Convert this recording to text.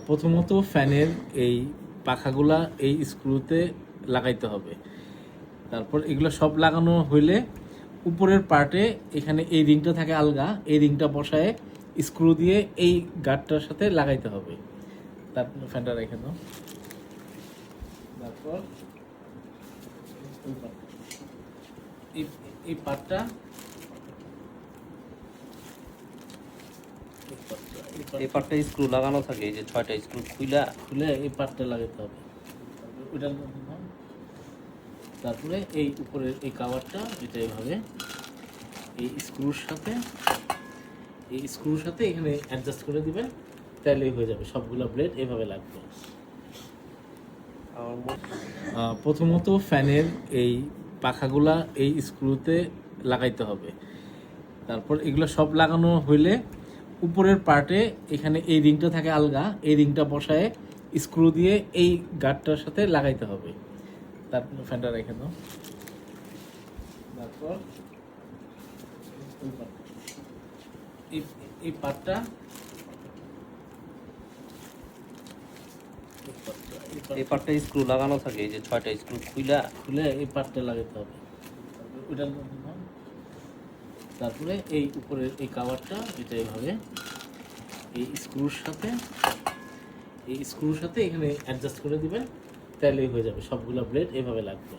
প্রথমত ফ্যানের এই পাখাগুলা এই স্ক্রুতে লাগাইতে হবে। তারপর এগুলো সব লাগানো হইলে উপরের পার্টে এখানে এই রিংটা থাকে আলগা, এই রিংটা বসায় স্ক্রু দিয়ে এই গার্ডটার সাথে লাগাইতে হবে। তারপর ফ্যানটা রেখে দাও। তারপর এই পার্টটা এই পার্টটা স্ক্রু লাগানো থাকে, এই যে 6টা স্ক্রু খুলে এই পার্টটা লাগাইতে হবে। ওইটা তারপরে এই উপরের এই কাভারটা এটা এইভাবে এই স্ক্রুর সাথে এখানে অ্যাডজাস্ট করে দিবেন, তাহলেই হয়ে যাবে। সবগুলো ব্লেড এভাবে লাগবে। প্রথমত ফ্যানের এই পাখাগুলা এই স্ক্রুতে লাগাইতে হবে। তারপর এগুলো সব লাগানো হইলে উপরের পার্টে এখানে এই রিংটা থাকে আলগা, এই রিংটা বসায় স্ক্রু দিয়ে এই গার্ডটার সাথে লাগাইতে হবে। তারপর ফ্যানটা রেখে দাও। তারপর এই পার্টটা এই পার্টটা স্ক্রু লাগানো থাকে, এই যে 6টা স্ক্রু খুলে এই পার্টটা লাগাইতে হবে। ওইটা তারপরে এই উপরের এই কাভারটা এটা এইভাবে এই স্ক্রুর সাথে এখানে অ্যাডজাস্ট করে দিবেন, তাহলেই হয়ে যাবে। সবগুলো ব্লেড এভাবে লাগবে।